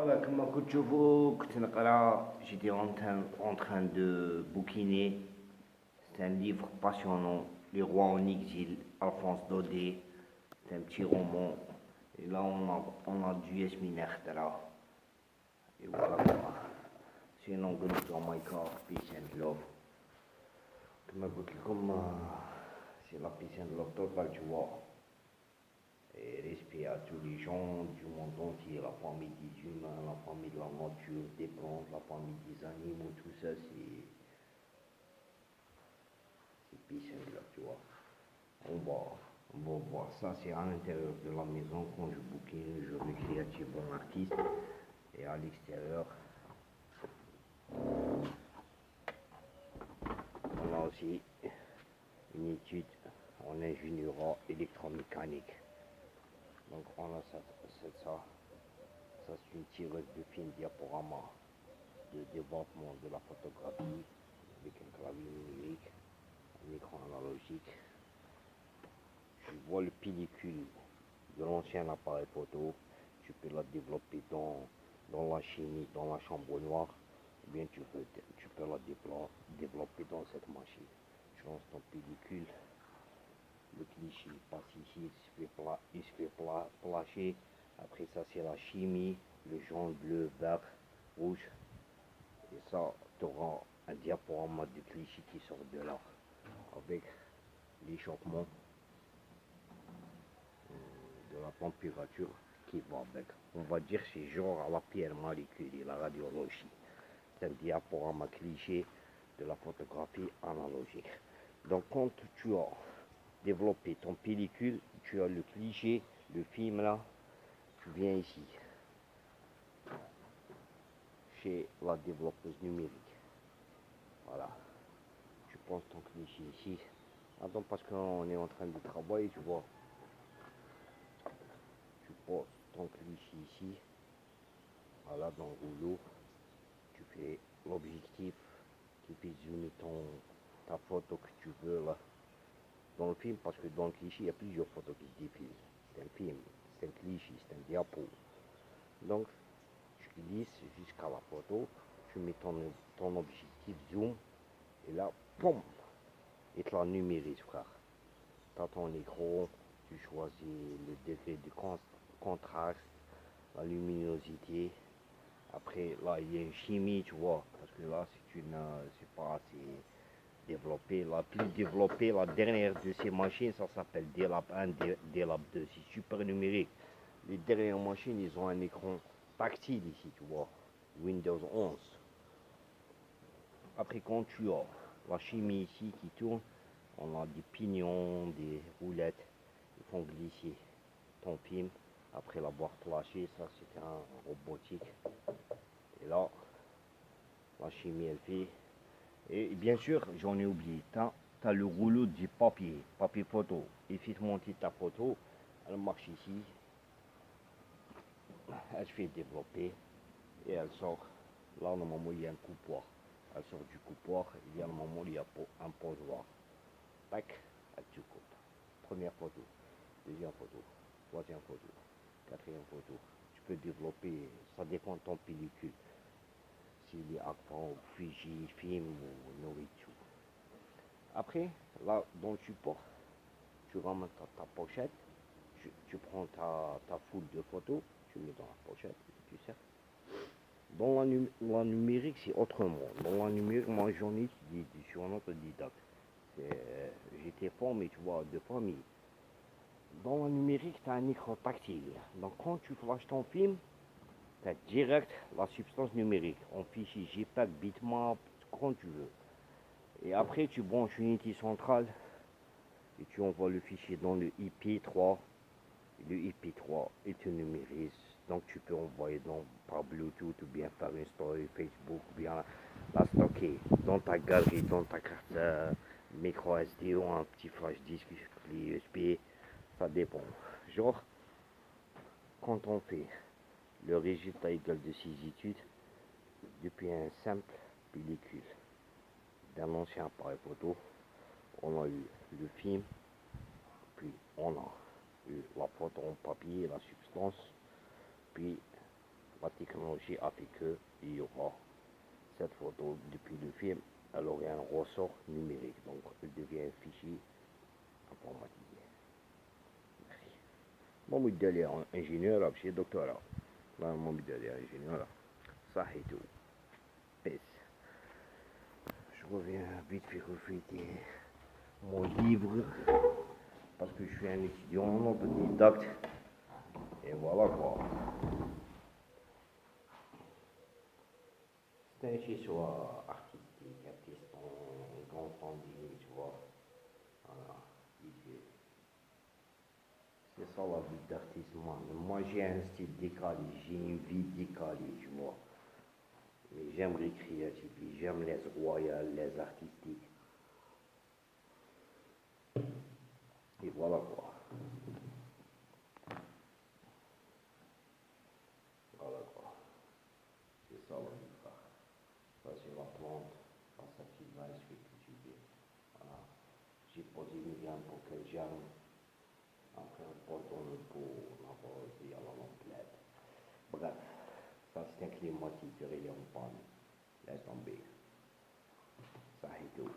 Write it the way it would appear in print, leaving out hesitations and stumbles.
Voilà, comme tu vois, j'étais en train de bouquiner. C'est un livre passionnant, Les rois en exil, Alphonse Daudet. C'est un petit roman. Et là, on a du Yasmine là. Et voilà quoi. Sinon, good on my car, peace and love. C'est la peace and love totale, tu vois. Et respect à tous les gens du monde entier, la famille des humains, la famille de la nature, des plantes, la famille des animaux, tout ça, c'est peace and love, tu vois. On va, on va voir ça, c'est à l'intérieur de la maison quand je bouquine, je récréatif bon artiste. Et à l'extérieur, on a aussi une étude en ingénierie électromécanique. Donc on a ça, ça c'est une tireuse de film diaporama de développement de la photographie avec un clavier numérique, un écran analogique. Tu vois le pellicule de l'ancien appareil photo, tu peux la développer dans la chimie, dans la chambre noire, ou bien tu peux la développer dans cette machine. Tu lances ton pellicule, le cliché passe ici, il se fait placher. Après ça c'est la chimie, le jaune, bleu, vert, rouge. Et ça, tu auras un diaporama de cliché qui sort de là, avec l'échauffement de la température qui va avec. On va dire c'est genre à la pierre molécule et la radiologie. C'est un diaporama cliché de la photographie analogique. Donc quand tu as développé ton pellicule, tu as le cliché, le film là, tu viens ici, chez la développeuse numérique. Voilà. Tu poses ton cliché ici. Attends, parce qu'on est en train de travailler, tu vois. Tu poses ton cliché ici. Voilà, dans le rouleau. Tu fais l'objectif qui fait zoomer ta photo que tu veux là. Dans le film, parce que dans le cliché, il y a plusieurs photos qui se défilent. C'est un film, c'est un cliché, c'est un diapo. Donc, tu glisses jusqu'à la photo. Tu mets ton objectif zoom. Et là, poum, et te la numérise, frère. Tu as ton écran, tu choisis le degré de contraste, la luminosité. Après, là, il y a une chimie, tu vois, parce que là, c'est pas assez développé. La plus développée, la dernière de ces machines, ça s'appelle DLAB 1, DLAB 2, c'est super numérique. Les dernières machines, ils ont un écran tactile ici, tu vois, Windows 11. Après, quand tu as la chimie ici qui tourne, on a des pignons, des roulettes, ils font glisser ton film après l'avoir flashé. Ça, c'est un robotique. Et là, la chimie, elle fait. Et bien sûr, j'en ai oublié, tu as le rouleau du papier photo. Il fait monter ta photo, elle marche ici, elle se fait développer et elle sort. Là, normalement, il y a un coupoir. Elle sort du coupoir, il y a normalement, il y a un posoir. Tac, elle te coupe. Première photo, deuxième photo, troisième photo, quatrième photo. Tu peux développer, ça dépend de ton pellicule. S'il est Acron, Fuji, film ou nourriture. Après, là, dans le support, tu ramènes ta pochette, tu prends ta foule de photos, tu mets dans la pochette, tu sais. Dans la numérique, c'est autrement. Dans la numérique, moi j'en ai étudié, je suis un autodidacte. J'étais formé, tu vois, de famille. Dans la numérique, tu as un écran tactile. Donc quand tu flashes ton film, tu as direct la substance numérique en fichier JPEG, bitmap, quand tu veux. Et après, tu branches une unité centrale et tu envoies le fichier dans le IP3. Le IP3 et tu numérises. Donc tu peux envoyer par Bluetooth ou bien par une story Facebook ou bien la stocker dans ta galerie, dans ta carte micro SD ou un petit flash disque USB. Ça dépend. Genre, quand on fait le résultat égal de ces études depuis un simple pellicule d'un ancien appareil photo, on a eu le film, puis on a eu la photo en papier, la substance, puis la technologie a fait qu'il y aura cette photo depuis le film, elle aurait un ressort numérique, donc elle devient un fichier informatisé. Merci. Mon modèle ingénieur, c'est doctorat. Là, mon modèle ingénieur, ça et tout. Peace. Je reviens vite fait refléter mon livre parce que je suis un étudiant autodidacte et voilà quoi. C'est un chez-soi artistique, artiste en grand standing, tu vois. Voilà. C'est ça la vie d'artiste, moi j'ai un style décalé, j'ai une vie décalée, tu vois. Mais j'aime les créatifs, j'aime les royales, les artistiques. Et voilà quoi. Voilà quoi. C'est ça la vie, frère. Ça c'est la plante, ça c'est va se fait cultiver. Voilà. J'ai posé une graine pour qu'elle germe. Après un pot dans le pot, on va dire à la lampe. Bref, ça c'est un climatique, il est en panne. Laisse tomber. Ça et tout.